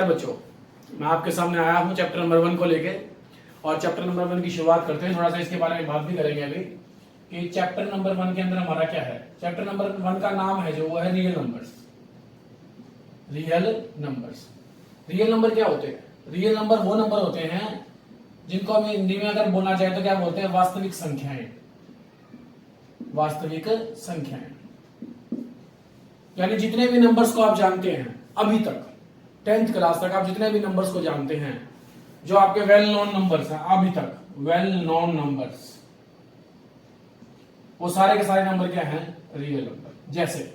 बच्चों, मैं आपके सामने आया हूं चैप्टर नंबर 1 को लेके। और चैप्टर नंबर 1 की शुरुआत करते हैं। थोड़ा सा इसके बारे में बात भी करेंगे अभी कि चैप्टर नंबर 1 के अंदर हमारा क्या है। चैप्टर नंबर 1 का नाम है जो वो है real numbers. Real numbers, real number क्या होते हैं? रियल नंबर वो नंबर होते हैं जिनको हम हिंदी में अगर बोलना चाहे तो क्या बोलते हैं? वास्तविक संख्याएं। वास्तविक संख्याएं यानी जितने भी नंबर्स को आप जानते हैं अभी तक 10th क्लास तक, आप जितने भी नंबर्स को जानते हैं जो आपके वेल नोन नंबर्स हैं अभी तक, वेल नोन नंबर्स, वो सारे के सारे नंबर क्या हैं? Real number. जैसे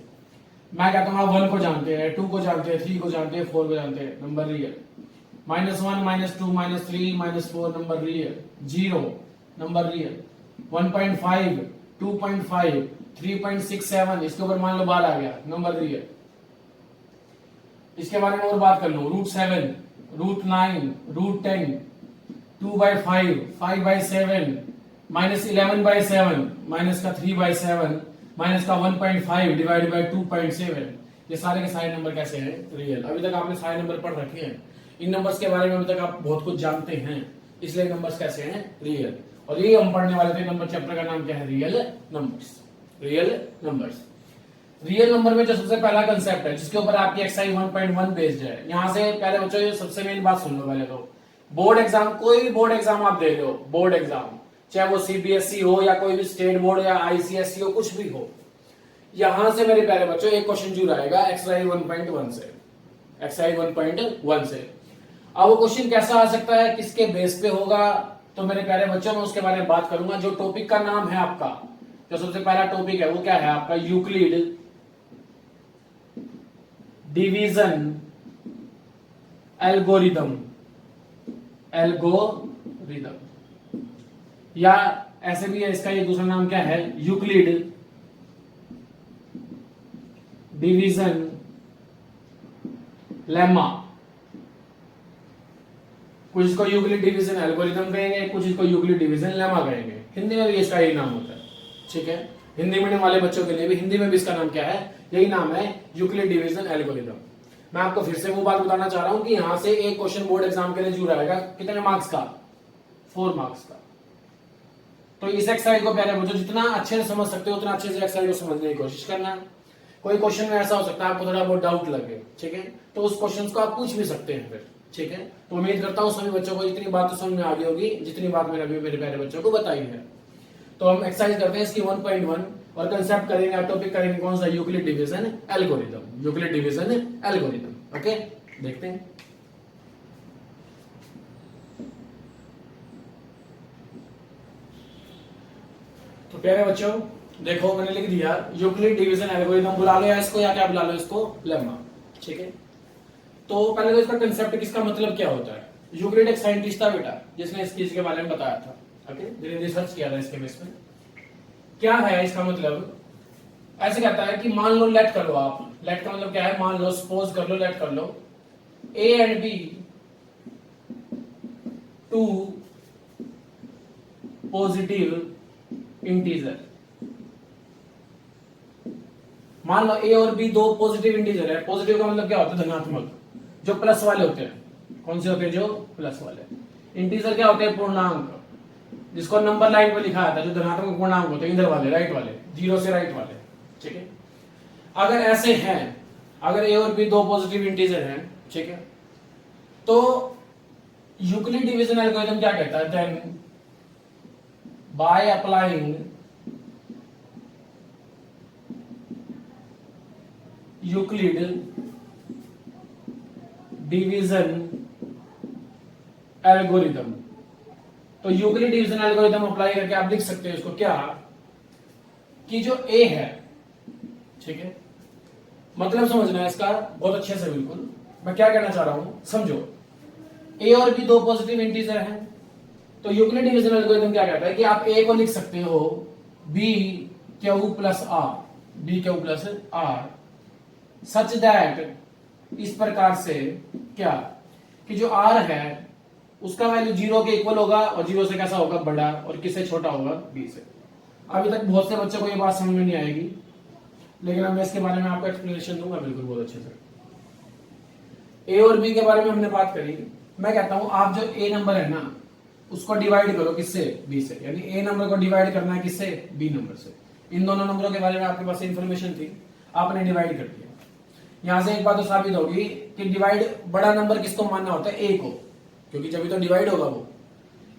मैं कहता हूं आप 1 को जानते हैं, 2 को जानते हैं, 3 को जानते हैं, 4 को जानते हैं, number real. -1, -2, -3, -4 number real. 0 number real. 1.5, 2.5, 3.67 इसके ऊपर मान लो बार आ गया, नंबर रियल। इसके बारे में और बात कर लो, √7, √9, √10, 2/5, 5/7, -11/7, माइनस का 3/7, माइनस का 1.5 डिवाइड बाई 2.7, ये सारे के सारे नंबर कैसे हैं? रियल। अभी तक आपने सारे नंबर पढ़ रखे हैं, इन नंबर्स के बारे में अभी तक आप बहुत कुछ जानते हैं, इसलिए नंबर्स कैसे हैं? रियल। और ये हम पढ़ने वाले थे। नंबर चैप्टर का नाम क्या है? Real numbers. Real numbers. Real number में जो सबसे पहला कंसेप्ट है जिसके ऊपर आपकी एक्सरसाइज 1.1 बेस्ड है, यहां से पहले बच्चों ये सबसे मेन बात सुन लो। पहले तो बोर्ड एग्जाम, कोई भी बोर्ड एग्जाम आप दे रहे हो, बोर्ड एग्जाम चाहे वो सीबीएसई हो या कोई भी स्टेट बोर्ड या आईसीएसई हो, कुछ भी हो, यहां से मेरे प्यारे बच्चों एक क्वेश्चन जरूर आएगा एक्सरसाइज 1.1 से। एक्सरसाइज 1.1 से अब वो क्वेश्चन कैसा आ सकता है, किसके बेस पे होगा, तो मेरे प्यारे बच्चों मैं उसके बारे में बात करूंगा। जो टॉपिक का नाम है आपका, जो सबसे पहला टॉपिक है वो क्या है आपका? Euclid division algorithm. एल्गोरिदम, या ऐसे भी है इसका ये दूसरा नाम क्या है? Euclid division lemma. कुछ इसको यूक्लिड डिवीजन एल्गोरिदम कहेंगे, कुछ इसको यूक्लिड डिवीजन लेमा कहेंगे। हिंदी में भी इसका यही नाम होता है, ठीक है। हिंदी मीडियम वाले बच्चों के लिए भी हिंदी में भी इसका नाम क्या है? यही नाम है, यूक्लिड डिवीजन एल्गोरिदम। मैं आपको फिर से वो बात बताना चाह रहा हूं कि यहां से एक क्वेश्चन बोर्ड एग्जाम के लिए जरूर आएगा। कितने मार्क्स का? 4 मार्क्स का। तो इस एक्सरसाइज को प्यारे बच्चों जितना अच्छे से समझ सकते हो उतना अच्छे से एक्सरसाइज को समझने की कोशिश करना। कोई क्वेश्चन में ऐसा हो सकता है आपको थोड़ा बहुत डाउट लगे, ठीक है, तो उस क्वेश्चन को आप पूछ भी सकते हैं फिर, ठीक है। तो उम्मीद करता हूं सभी बच्चों को इतनी बात तो समझ में आ गई होगी जितनी बात मैंने अभी मेरे प्यारे बच्चों को बताई है। तो हम एक्सरसाइज करते हैं इसकी 1.1 और कंसेप्ट करेंगे, टॉपिक करेंगे कौन सा? Euclid division algorithm. Euclid division algorithm, okay, देखते हैं। तो प्यारे बच्चों देखो मैंने लिख दिया यूक्लिड डिवीजन एल्गोरिदम, बुला लो या इसको, या क्या बुला लो इसको? लेमा, ठीक है। तो पहले तो इसका कंसेप्ट, किसका मतलब क्या होता है? यूक्लिड एक साइंटिस्ट था बेटा जिसने इस चीज के बारे में बताया था, ओके, जिन्हें रिसर्च किया था इसके बेस में। क्या है इसका मतलब? ऐसे कहता है कि मान लो, लेट कर लो आप, लेट का मतलब क्या है? मान लो, सपोज कर लो, लेट कर लो, A and B 2 positive integer. मान लो ए और बी 2 पॉजिटिव इंटीजर है। पॉजिटिव का मतलब क्या होता है? धनात्मक, जो प्लस वाले होते हैं। कौन से होते हैं? जो प्लस वाले। इंटीजर क्या होते हैं? पूर्णांक, जिसको नंबर लाइन पे लिखा आता है, जो धनात्मक पूर्णांक होते हैं, इधर वाले, राइट वाले, 0 से राइट वाले, ठीक है। अगर ऐसे हैं, अगर ए और बी 2 पॉजिटिव इंटीजर हैं, ठीक है, तो यूक्लिड डिवीजन एल्गोरिथम क्या कहता है? Then by applying Euclid division algorithm. तो यूक्लिड डिवीजन एल्गोरिथम अप्लाई करके आप लिख सकते हो इसको क्या? कि जो ए है, ठीक है, मतलब समझना है इसका बहुत अच्छे से, बिल्कुल मैं क्या कहना चाह रहा हूं समझो। ए और बी 2 पॉजिटिव इंटीजर हैं, तो यूक्लिड डिवीजन एल्गोरिथम क्या कहता है कि आप ए को लिख सकते हो B Q plus R, B Q plus R, such that, इस प्रकार से क्या, कि जो आर है उसका वैल्यू 0 के इक्वल होगा और 0 से कैसा होगा? बड़ा, और किससे छोटा होगा? बी से। अभी तक बहुत से बच्चों को ये बात समझ में नहीं आएगी, लेकिन अब मैं इसके बारे में आपको एक्सप्लेनेशन दूंगा बिल्कुल बहुत अच्छे से। ए और बी के बारे में हमने बात करी। मैं कहता हूं आप जो ए नंबर है ना उसको डिवाइड करो किससे, बी से, यानी ए नंबर को डिवाइड करना है किससे, बी नंबर से। इन दोनों नंबरों के बारे में आपके पास इंफॉर्मेशन थी, आपने डिवाइड कर दिया। यहां से एक बात तो साबित होगी कि डिवाइड बड़ा नंबर किसको मानना होता है, ए को, क्योंकि जब भी तो डिवाइड होगा वो।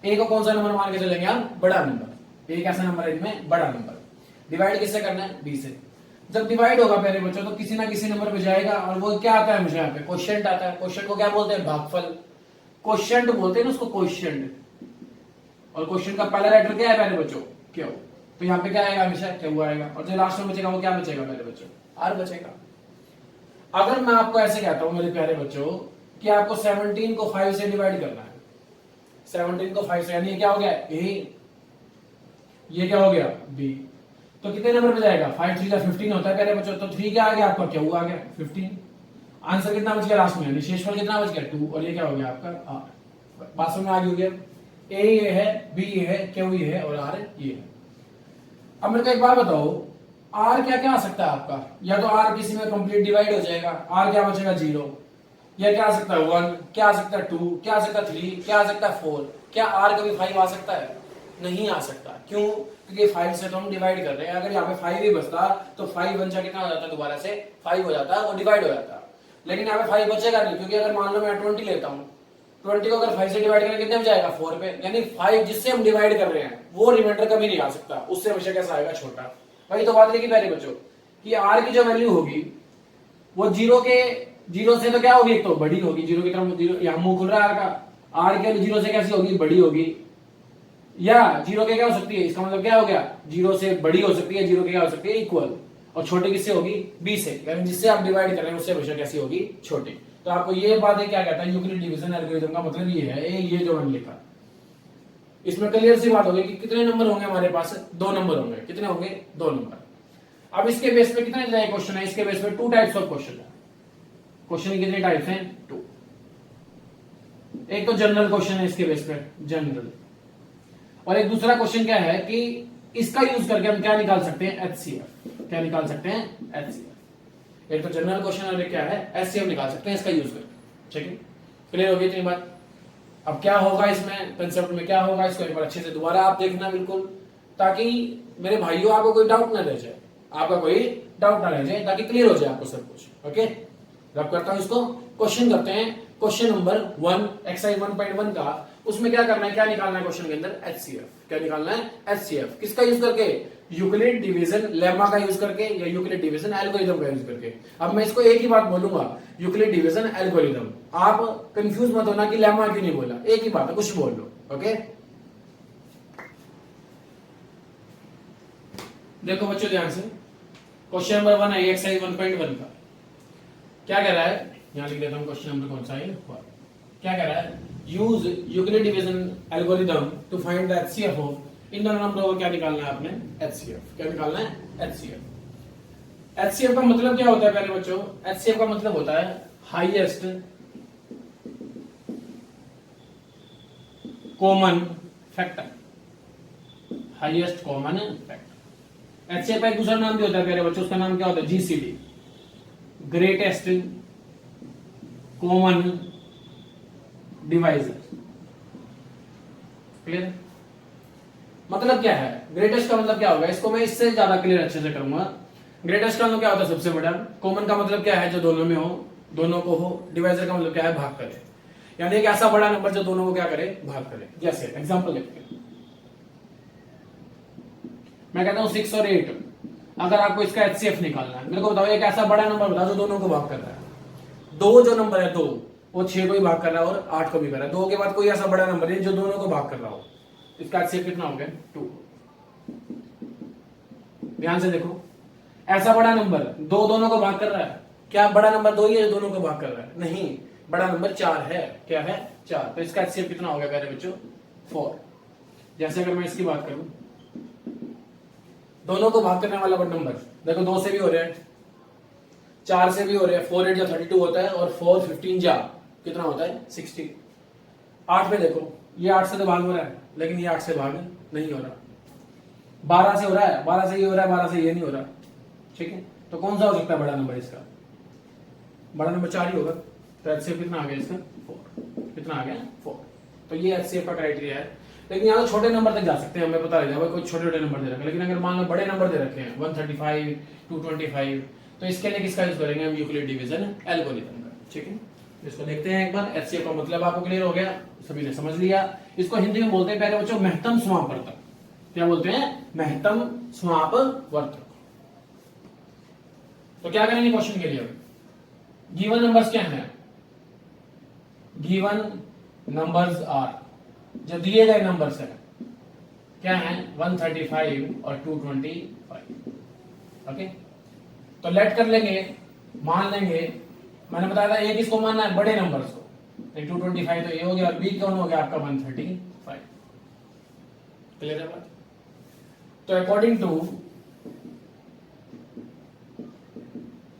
ए को कौन सा नंबर मान के चलेंगे आप, बड़ा नंबर। ए कैसा नंबर है इनमें, बड़ा नंबर। डिवाइड किससे करना है, बी से। जब डिवाइड होगा प्यारे बच्चों तो किसी ना किसी नंबर पे जाएगा, और वो क्या आता है मुझे यहाँ पे, क्वोशिएंट आता है। क्वोशिएंट को क्या बोलते हैं, भागफल। क्वोशिएंट बोलते हैं ना उसको, क्वोशिएंट। और क्वोशिएंट का पहला लेटर क्या है प्यारे बच्चों, क्यू। तो यहाँ पे क्या आएगा, हमेशा क्यू आएगा। और जो लास्ट में बचेगा वो क्या बचेगा प्यारे बच्चों, आर बचेगा। अगर मैं आपको ऐसे कहता हूं मेरे प्यारे बच्चों कि आपको 17 को 5 से डिवाइड करना है, 17 को 5 से, यानी ये क्या हो गया, ए, ये क्या हो गया, बी, तो कितने नंबर पे जाएगा, 5 3 15 होता है प्यारे बच्चों। तो 3 क्या आ गया आपका, क्यू आ गया 15। आंसर कितना बच गया लास्ट में, यानी शेषफल कितना बच गया, 2, और ये क्या हो गया आपका आर। बात समझ में आ गई होगी। ए ये है, बी ये है, क्यू ये है, और आर ये है। अब मेरे को एक बात बताओ, आर क्या क्या आ सकता है आपका, या तो आर किसी में कंप्लीट डिवाइड हो जाएगा, आर क्या बचेगा 0, या क्या आ सकता है 1, क्या आ सकता है 2, क्या आ सकता है 3, क्या आ सकता है 4। क्या आर कभी 5 आ सकता है, नहीं आ सकता। क्यों, क्योंकि 5 से तो हम डिवाइड कर रहे हैं। अगर यहाँ पे 5 ही बचता तो 5 1 कितना हो जाता, दोबारा से 5 हो जाता, वो डिवाइड हो जाता। लेकिन यहाँ पे 5 बचेगा नहीं, क्योंकि अगर मान लो मैं 20 लेता हूँ, 20 को अगर 5 से डिवाइड करें कितने में जाएगा, 4 पे। यानी 5 जिससे हम डिवाइड कर रहे हैं वो रिमाइंडर कभी नहीं आ सकता, उससे हमेशा कैसा आएगा, छोटा। वही तो बात देखी प्यारे बच्चों कि आर की जो वैल्यू होगी वो 0 से तो क्या होगी, एक तो बड़ी होगी, 0 की तरफ, 0 यहाँ मुंह खुल रहा है आर का, आर के 0 से कैसी होगी, बड़ी होगी। या 0 के क्या हो सकती है, इसका मतलब क्या हो गया, 0 से बड़ी हो सकती है, 0 के क्या हो सकती है, इक्वल। और छोटी किससे होगी, बी से, यानी जिससे आप डिवाइड कर रहे हैं उससे हमेशा कैसी होगी, छोटी। तो आपको ये बात है क्या कहता है, यूक्लिड डिवीजन एल्गोरिथम का मतलब ये है, ये जो मैंने लिखा, इसमें क्लियर सी बात होगी कि कितने नंबर होंगे हमारे पास, 2 नंबर होंगे। कितने होंगे, 2 नंबर। अब इसके बेस पे कितने तरह के क्वेश्चन है, इसके बेस पे 2 टाइप्स ऑफ क्वेश्चन है। क्वेश्चन की कितने टाइप्स हैं, 2। एक तो जनरल क्वेश्चन है इसके बेस पे, जनरल। और एक दूसरा क्वेश्चन क्या है कि इसका यूज करके हम क्या निकाल सकते हैं, एचसीएफ। क्या निकाल सकते हैं, एचसीएफ। एक तो जनरल क्वेश्चन और एक क्या है, एचसीएफ निकाल सकते हैं इसका यूज करके। ठीक है, क्लियर हो गई इतनी बात। अब क्या होगा इसमें, कंसेप्ट में क्या होगा, इसको एक बार अच्छे से दोबारा आप देखना बिल्कुल, ताकि मेरे भाइयों आपको कोई डाउट ना रह जाए, आपका कोई डाउट ना रह जाए, ताकि क्लियर हो जाए आपको सब कुछ। ओके, रब करता हूं इसको। क्वेश्चन करते हैं, क्वेश्चन नंबर 1 एक्सरसाइज 1.1 का। उसमें क्या करना है, क्या निकालना है क्वेश्चन के अंदर, एचसीएफ। क्या निकालना है, एचसीएफ। किसका यूज करके, यूक्लिड डिवीजन लेमा का यूज करके, या यूक्लिड डिवीजन एल्गोरिथम का यूज करके। अब मैं इसको एक ही बात बोलूंगा, यूक्लिड डिवीजन एल्गोरिथम। आप कंफ्यूज मत होना कि लेमा क्यों नहीं बोला, एक ही बात है, कुछ बोल लो। ओके, देखो बच्चों ध्यान से, क्वेश्चन नंबर 1 है एक्सरसाइज 1.1 का। क्या कह रहा है, यहां लिख देता हूं क्वेश्चन नंबर कौन सा है, क्या कह रहा है, use Euclid division algorithm to find the HCF of. इन दोनों नंबरों को क्या निकालना है आपने, एचसीएफ। क्या निकालना है, एचसीएफ। एचसीएफ का मतलब क्या होता है पहले बच्चों, एचसीएफ का मतलब होता है highest common factor. Highest common factor. HCF का एक दूसरा नाम भी होता है प्यारे बच्चों, उसका नाम क्या होता है, GCD, greatest common divisor. Clear, मतलब क्या है, ग्रेटेस्ट का मतलब क्या होगा, इसको मैं इससे ज्यादा क्लियर अच्छे से करूंगा। ग्रेटेस्ट का मतलब क्या होता है, सबसे बड़ा। कॉमन का मतलब क्या है, जो दोनों में हो, दोनों को हो। डिवाइजर का मतलब क्या है, भाग करे, यानी एक ऐसा बड़ा नंबर जो दोनों को क्या करे, भाग करे। जैसे एग्जांपल लेते हैं, मैं कहता हूं 6 और 8। अगर आपको इसका एचसीएफ निकालना है, मेरे को बताओ एक ऐसा बड़ा नंबर बताओ जो दोनों को भाग कर रहा है। 2 जो नंबर है, 2 वो 6 को भी भाग कर रहा है और 8 को भी कर रहा है। 2 के बाद कोई ऐसा बड़ा नंबर है जो दोनों को भाग कर रहा हो, इसका एचसीएफ कितना हो गया, 2। ध्यान से देखो, ऐसा बड़ा नंबर 2 दोनों को भाग कर रहा है। क्या बड़ा नंबर 2 ही है जो दोनों को भाग कर रहा है, नहीं, बड़ा नंबर 4 है। क्या है, 4। तो इसका एचसीएफ कितना हो गया प्यारे बच्चों, 4। जैसे अगर मैं इसकी बात करूं, दोनों को भाग करने वाला बड़ा नंबर देखो, 2 से भी हो रहा है, 4 से भी हो रहा है, 4 8 32 होता है, और 4 15 जा कितना होता है, 60। 8 में देखो, ये 8 से तो भाग हो रहा है, लेकिन ये 8 से भाग नहीं हो रहा। 12 से हो रहा है, 12 से ये हो रहा है, 12 से ये नहीं हो रहा। ठीक है, तो कौन सा हो सकता है बड़ा नंबर, इसका बड़ा नंबर 4 ही होगा। तो एचसीएफ कितना आ गया इसका 4, कितना आ गया 4। तो ये एचसीएफ का क्राइटेरिया है। लेकिन यहाँ तो छोटे नंबर तक जा सकते हैं, हमें पता लग जाए कोई छोटे छोटे नंबर दे रखे हैं। लेकिन अगर मान लो बड़े नंबर दे रखे हैं 135, 225, तो इसके लिए किसका यूज करेंगे हम, यूक्लिड डिवीजन एल्गोरिथम का। ठीक है, इसको देखते हैं एक बार। एचसीएफ का मतलब आपको क्लियर हो गया, सभी ने समझ लिया। इसको हिंदी में बोलते हैं प्यारे बच्चों महत्तम समापवर्तक। क्या बोलते हैं, महत्तम समापवर्तक। तो क्या करेंगे क्वेश्चन के लिए, गिवन नंबर्स क्या हैं, गिवन नंबर्स आर, जो दिए गए नंबर्स हैं क्या है 135 और 225। ओके, तो लेट कर लेंगे, मान लेंगे, मैंने बताया था ए किसको मानना है, बड़े नंबर्स को। 225 तो ये हो गया, और बी कौन हो गया आपका 135। क्लियर है बात। तो according to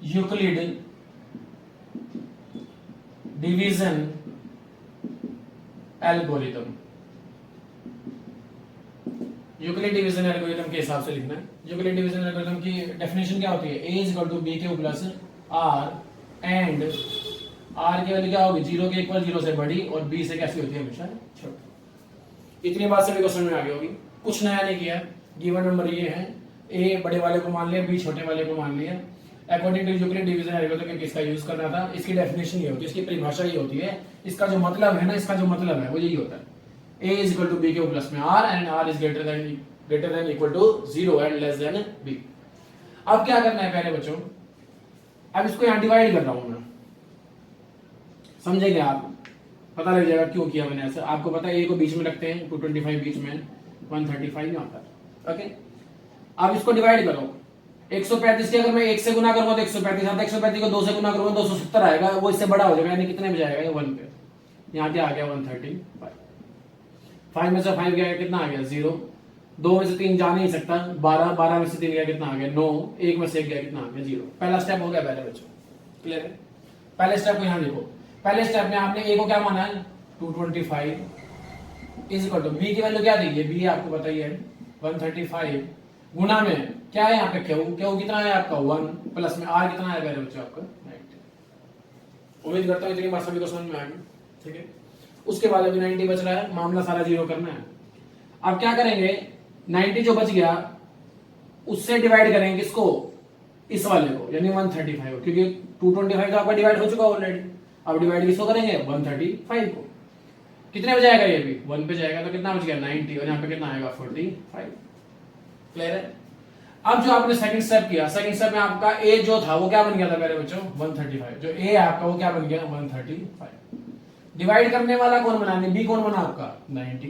Euclid division algorithm, Euclid division algorithm के हिसाब से लिखना है। यूक्लिड डिवीजन एल्गोरिथम की डेफिनेशन क्या होती है, A is equal to B Q plus R and R की वैल्यू क्या होगी, 0 के इक्वल, 0 से बड़ी, और बी से कैसी होती है, हमेशा छोटी। इतनी बात सभी को समझ में आ गई होगी, कुछ नया नहीं किया। गिवन नंबर ये है, ए बड़े वाले को मान लिया, बी छोटे वाले को मान लिया। According to Euclid division algorithm किसका यूज करना था, इसकी डेफिनेशन ये होती है, इसकी परिभाषा ये होती है, इसका जो मतलब है ना, इसका जो मतलब है वो यही होता है, a is equal to b Q plus में r and r is greater than equal to 0 and less than b। अब क्या करना है प्यारे बच्चों, अब इसको यहां डिवाइड कर रहा हूं मैं, समझेंगे आप, पता लग जाएगा क्यों किया मैंने ऐसा। आपको पता है a को बीच में रखते हैं, 225 बीच में, 135 यहां पर। ओके, अब इसको डिवाइड करो, 135 के अगर मैं 1 से गुना करूंगा तो 135 आता है, 135 को 2 से गुना करूंगा 270 आएगा, वो इससे बड़ा हो जाएगा, यानी कितने में जाएगा ये 1 पे। यहां क्या आ गया 135। 5 में से 5 गया कितना आ गया 0, 2 में से 3 जा नहीं सकता, 12, 12 में से 3 गया कितना आ गया 9, 1 में से 1 गया कितना आ गया 0। पहला स्टेप हो गया पहले बच्चों, क्लियर है। पहले स्टेप को यहां देखो, पहले स्टेप में आपने ए को क्या माना है 225 इज इक्वल टू बी की वैल्यू क्या दी है, बी आपको पता ही है 135, गुना में क्या है यहाँ पे क्यू, क्यू कितना है आपका 1, प्लस में आर कितना है पहले बच्चों आपका 90। उम्मीद करता हूँ इतनी बात सभी को समझ में आ गई, ठीक है। उसके बाद अभी 90 बच रहा है, मामला सारा जीरो करना है। अब क्या करेंगे, 90 जो बच गया उससे डिवाइड करेंगे किसको, इस वाले को, यानी 135 को, क्योंकि 225 तो आपका डिवाइड हो चुका ऑलरेडी। अब डिवाइड किसको करेंगे 135 को, कितने पे जाएगा ये भी 1 पे जाएगा, तो कितना बच गया 90, और यहाँ पे कितना आएगा 45। क्लियर है। अब जो आपने सेकंड स्टेप किया, सेकंड स्टेप में आपका ए जो था वो क्या बन गया था मेरे बच्चों 135, जो ए है आपका वो क्या बन गया 135। डिवाइड करने वाला कौन बना, बी कौन बना आपका 90।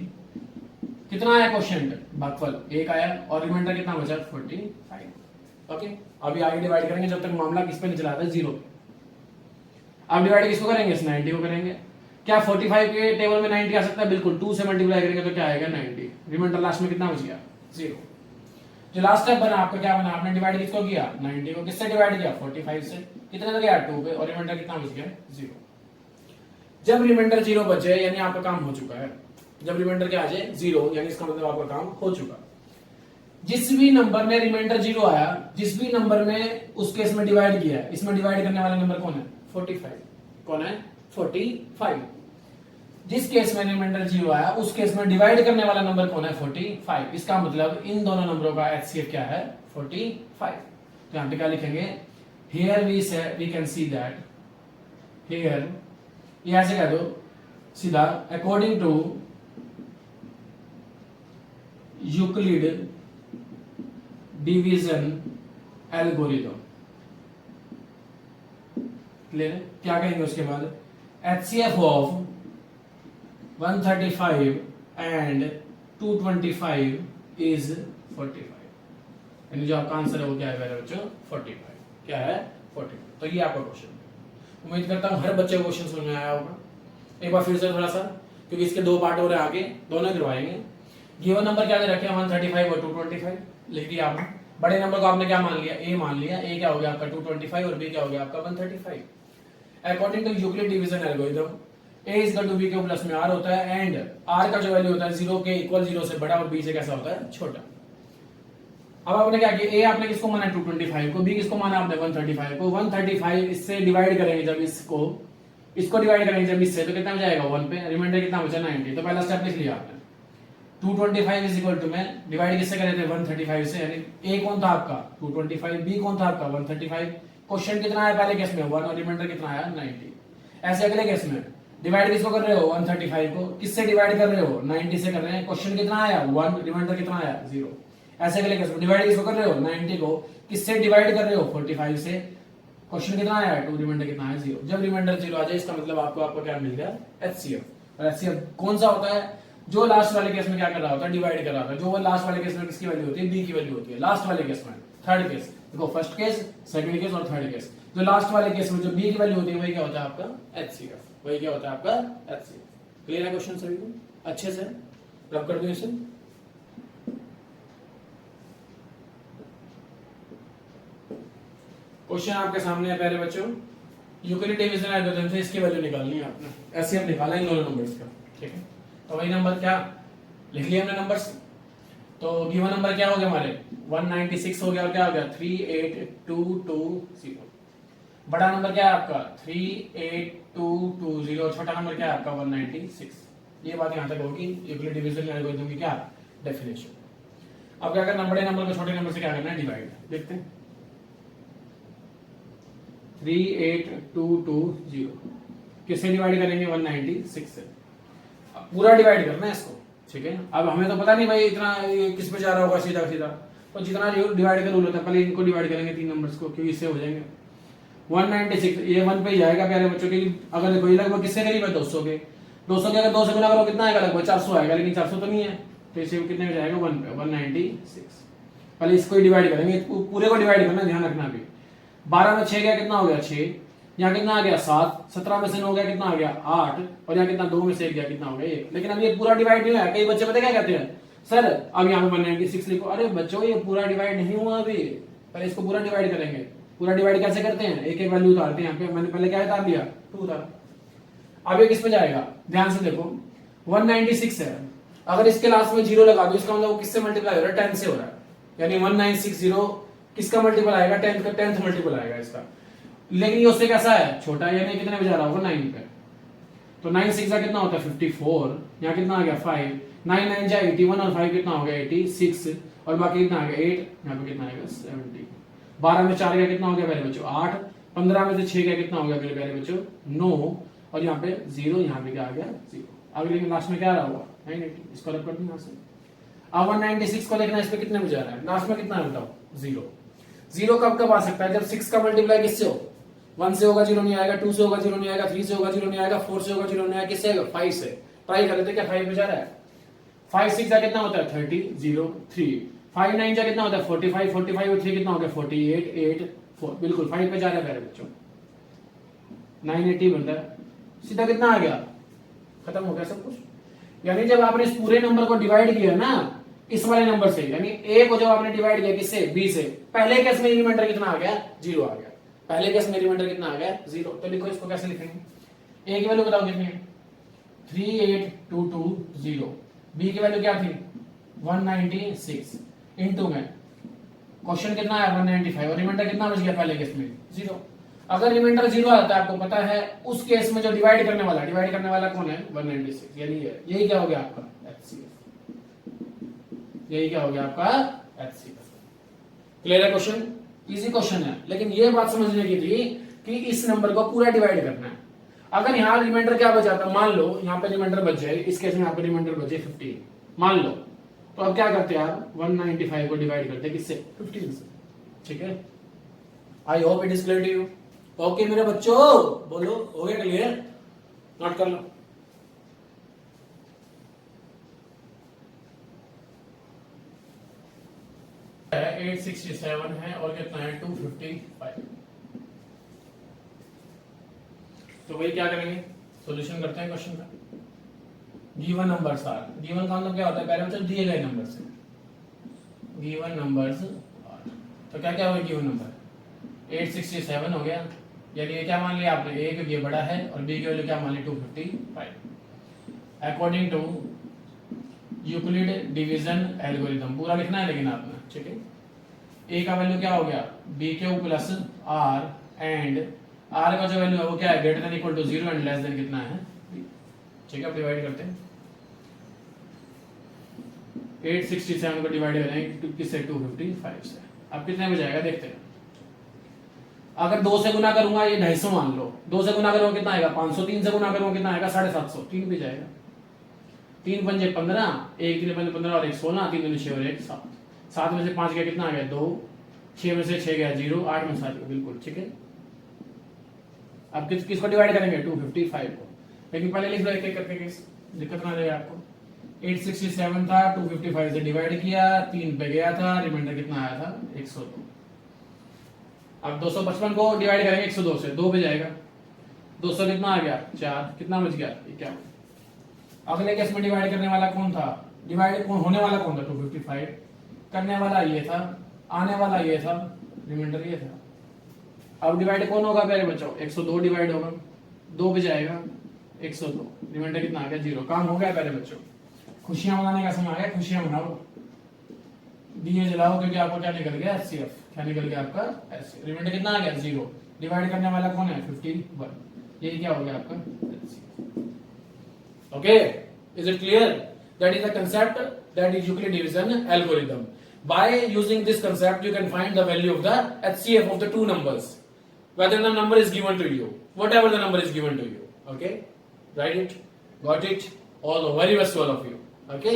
कितना आया क्वेश्चन भागफल 1 आया, और रिमाइंडर कितना बचा 45। ओके, अभी आगे डिवाइड करेंगे जब तक मामला किस पे नहीं चला था 0। अब डिवाइड किसको करेंगे, इस 90 को करेंगे। क्या 45 के टेबल में 90 आ सकता है, बिल्कुल, 2 से मल्टीप्लाई करेंगे तो क्या आएगा 90, रिमाइंडर लास्ट में कितना बच गया 0। जो लास्ट स्टेप बना आपका क्या बना, आपने डिवाइड किसको किया 90 को, किससे डिवाइड किया 45 से, कितने में गया 2 पे, और रिमाइंडर कितना बच गया 0। जब रिमाइंडर 0 बचे यानी आपका काम हो चुका है। जब रिमाइंडर क्या आ जाए 0 यानी इसका मतलब आपका काम हो चुका। जिस भी नंबर में रिमाइंडर 0 आया, जिस भी नंबर में उस केस में डिवाइड किया, इसमें डिवाइड करने वाला नंबर कौन है 45। कौन है 45। जिस केस में रिमाइंडर 0 आया उस केस में डिवाइड करने वाला नंबर कौन है 45। इसका मतलब इन दोनों नंबरों का एचसीएफ क्या है 45। तो यहां पे क्या लिखेंगे, here we can see that, here ये ऐसे कह दो सीधा, according to Euclid division algorithm. Clear है। क्या कहेंगे उसके बाद, एचसीएफ ऑफ 135 एंड 225 इज 45, यानी जो आपका आंसर है वो क्या है मेरे बच्चों 45। क्या है 45। तो ये आपका क्वेश्चन। उम्मीद करता हूँ हर बच्चे को क्वेश्चन समझ में आया होगा। एक बार फिर से थोड़ा सा, क्योंकि इसके 2 पार्ट हो रहे हैं, आगे दोनों करवाएंगे। गिवन नंबर क्या दे रखे हैं 135 और 225, लिख दिया आपने। बड़े नंबर को आपने क्या मान लिया, ए मान लिया। ए क्या हो गया आपका 225 और बी क्या हो गया आपका 135। According to Euclid division algorithm A is equal to B के प्लस में आर होता है, एंड आर का जो वैल्यू होता है 0 के इक्वल 0 से बड़ा और बी से कैसा होता है छोटा। अब आपने क्या किया, ए आपने किसको माना 225 को, बी किसको माना आपने 135 को। 135 इससे डिवाइड करेंगे जब इसको, इसको डिवाइड करेंगे जब इससे तो कितना हो जाएगा 1 पे, रिमाइंडर कितना बचा 90। तो पहला स्टेप लिख लिया आपने। 225 इज इक्वल टू में डिवाइड किससे करे थे 135 से, यानी ए कौन था आपका 225, बी कौन था आपका 135। क्वेश्चन कितना आया पहले केस में 1 और रिमाइंडर कितना आया 90। ऐसे अगले केस में डिवाइड किसको कर रहे हो 135 को, किससे डिवाइड कर रहे हो 90 से कर रहे हैं। क्वेश्चन कितना आया 1, रिमाइंडर कितना आया 0। ऐसे अगले केस में डिवाइड किसको कर रहे हो 90 को, किससे डिवाइड कर रहे हो 45 से। क्वेश्चन कितना आया 2, रिमाइंडर कितना है 0। जब रिमाइंडर 0 आ जाए इसका मतलब आपको आपको क्या मिल गया एचसीएफ। और एचसीएफ कौन सा होता है, जो लास्ट वाले केस में क्या कर रहा होता है डिवाइड कर रहा होता है। जो वो लास्ट वाले केस में किसकी वैल्यू होती है बी की वैल्यू होती है लास्ट वाले केस में। थर्ड केस देखो, फर्स्ट केस, सेकंड केस और थर्ड केस। जो लास्ट वाले केस में जो बी की वैल्यू होती है वही क्या होता है आपका एचसीएफ, वही क्या होता है आपका एचसीएफ। क्लियर है क्वेश्चन सभी को, अच्छे से रब कर दो इसे। क्वेश्चन आपके सामने है प्यारे बच्चों, यूक्लिड डिवीजन एल्गोरिथम से इसकी वैल्यू निकालनी है आपने। ऐसे हम निकाला इन दोनों नंबर्स का, ठीक है। तो वही नंबर क्या लिख लिया हमने नंबर्स। तो गिवन नंबर क्या हो गया हमारे 196 हो गया, और क्या हो गया 38220। बड़ा नंबर क्या है आपका 38220, और छोटा नंबर क्या है आपका 196। ये बात यहां तक होगी यूक्लिड डिवीजन एल्गोरिथम की क्या डेफिनेशन। अब क्या करना, बड़े नंबर को छोटे नंबर से क्या करना है डिवाइड। देखते हैं 38220 किससे डिवाइड करेंगे 196 से। पूरा डिवाइड करना है इसको, ठीक है। अब हमें तो पता नहीं भाई इतना किस पे जा रहा होगा सीधा सीधा, तो जितना डिवाइड का रूल होता है पहले इनको डिवाइड करेंगे 3 नंबर्स को, क्योंकि इससे हो जाएंगे 196। ये 1 पे ही जाएगा प्यारे बच्चों के। अगर देखो ये लगभग किससे करीब है 200 के, 200 के अगर 2 से गुना करो कितना आएगा लगभग 400 आएगा, लेकिन 400 तो नहीं है, तो इसे कितने में जाएगा 1 पे 196। पहले इसको डिवाइड करेंगे, पूरे को डिवाइड करना, ध्यान रखना। अभी 12 में 6 गया कितना हो गया 6, यहाँ कितना आ गया 7, 17 में से 9 गया कितना आ गया 8, और यहाँ कितना 2 में से 1 गया कितना हो गया 1। लेकिन अब ये पूरा डिवाइड नहीं हुआ। कई बच्चे पता क्या कहते हैं सर अब यहाँ पे 196 लिखो। अरे बच्चों ये पूरा डिवाइड नहीं हुआ अभी, पहले इसको पूरा डिवाइड करेंगे। पूरा डिवाइड कैसे करते हैं, एक एक वैल्यू उतारते हैं। यहाँ पे मैंने पहले क्या उतार दिया 2 उतारा। अब ये किस पे जाएगा ध्यान से देखो 196 है, अगर इसके लास्ट में 0 लगा दो इसका मतलब वो किससे मल्टीप्लाई हो रहा है 10 से हो रहा है, यानी 1960 किसका मल्टीपल आएगा 10 का 10th मल्टीपल आएगा इसका। लेकिन ये उससे कैसा है छोटा है, यानी कितने पे जा रहा होगा 9 पे। तो 9 6 का कितना होता है 54, यहाँ कितना आ गया 5, 9 9 जा 81 और 5 कितना हो गया 86, और बाकी कितना आ गया 8, यहाँ पे कितना आएगा 70। 12 में 4 गया कितना हो गया प्यारे बच्चों 8, 15 में से 6 गया कितना हो गया मेरे प्यारे बच्चों 9, और यहाँ पे 0, यहाँ पे क्या आ गया 0। अगले के लास्ट में क्या आ रहा होगा 980, इसको अलग कर दूं यहाँ से। अब 196 को देखना इस पे कितने में जा रहा है, लास्ट में कितना है बताओ 0। 0 कब कब आ सकता है, जब 6 का मल्टीप्लाई किससे हो 1 से होगा 0 नहीं आएगा, 2 से होगा 0 नहीं आएगा, 3 से होगा 0 नहीं आएगा, 4 से होगा 0 नहीं आएगा, किससे आएगा 5 से। ट्राई कर लेते क्या 5 पे जा रहा है। 5 6 जा कितना होता है 30 0 3, 5 9 जा कितना होता है 45 45 और 3 कितना हो गया 48 8 4, बिल्कुल 5 पे जा रहा है प्यारे बच्चों 980 बनता है। सीधा कितना आ गया खत्म हो गया सब कुछ। यानी जब आपने इस पूरे नंबर को डिवाइड किया ना इस वाले नंबर से, यानी a को जब आपने डिवाइड किया किससे b से, पहले केस में रिमाइंडर कितना आ गया 0 आ गया, पहले केस में रिमाइंडर कितना आ गया 0। तो लिखो इसको कैसे लिखेंगे, a की वैल्यू बताओ कितनी है 38220, b की वैल्यू क्या थी 196 इनटू में क्वेश्चन कितना आया 195, और रिमाइंडर कितना बच गया पहले केस में 0। अगर रिमाइंडर 0 आता है आपको पता है उस केस में जो डिवाइड करने वाला कौन है 196, यानी यही क्या हो गया आपका HCF, यही क्या हो गया आपका HCF। क्लियर है क्वेश्चन, इजी क्वेश्चन है। लेकिन ये बात समझने की थी कि इस नंबर को पूरा डिवाइड करना है। अगर यहाँ रिमाइंडर क्या बचाता, मान लो यहाँ पे रिमाइंडर बच जाए, इस केस में यहाँ पे रिमाइंडर बचे 15 मान लो, तो अब क्या करते हैं आप 195 को डिवाइड करते हैं किससे 15 से, ठीक है। I hope it is clear to you. Okay मेरे बच्चों बोलो हो गया क्लियर, नोट कर लो। है 867 है और कितना है 255। तो वही क्या करेंगे सॉल्यूशन करते हैं क्वेश्चन का। गिवन नंबर्स आर, गिवन का मतलब क्या होता है पहले मतलब दिए गए नंबर से, गिवन नंबर्स आर। तो क्या क्या हुआ गिवन नंबर 867 हो गया, यानी ये क्या मान लिया आपने ए क्योंकि ये बड़ा है और बी की वैल्यू क्या मान ली 255 according to Euclid division algorithm. पूरा लिखना है लेकिन आपने, ठीक है। ए का वैल्यू क्या हो गया B Q plus R and R का जो वैल्यू है वो क्या है, greater than equal to 0 and less than कितना है, ठीक है। अब डिवाइड करते हैं, 867 को डिवाइड करेंगे किससे, 255 से। अब कितने में जाएगा देखते हैं। अगर 2 से गुना करूंगा ये 250 मान लो, 2 से गुना करूंगा कितना आएगा 500, 3 से गुना करूंगा कितना आएगा 750, 3 भी जाएगा, 3 पंजे 15, 1 3 पंजे 15 और 1 16, 3 दूनी 6 और 1 7, 7 में से 5 गया कितना आ गया 2, 6 में से 6 गया 0, 8 में 7 गया, बिल्कुल ठीक है। अब किसको डिवाइड करेंगे, 255 को, लेकिन पहले लिख लो एक एक करके, दिक्कत ना जाए आपको। 867 था, 255 से डिवाइड किया, 3 पे गया था, रिमाइंडर कितना आया था 102। अब 255 को डिवाइड करेंगे 102 से, 2 पे जाएगा, 200 कितना आ गया 4, कितना बच गया 51। अगले केस में डिवाइड करने वाला कौन था, डिवाइड कौन होने वाला कौन था 255, करने वाला ये था, आने वाला ये था, रिमाइंडर ये था। अब डिवाइड कौन होगा प्यारे बच्चों, 102 डिवाइड होगा, 2 पे जाएगा 102, रिमाइंडर कितना आ गया 0। काम हो गया प्यारे बच्चों, खुशियां मनाने का समय आ गया, खुशियां मनाओ, दिए जलाओ, क्योंकि आपको क्या निकल गया HCF, क्या निकल गया आपका HCF, रिमाइंडर कितना आ गया 0, डिवाइड करने वाला कौन है 51, ये क्या हो गया आपका HCF। Okay, is it clear? That is the concept, that is Euclid division algorithm. By using this concept, you can find the value of the HCF of the two numbers, whether the number is given to you, whatever the number is given to you. Okay, write it, got it, all the very best to all of you. Okay.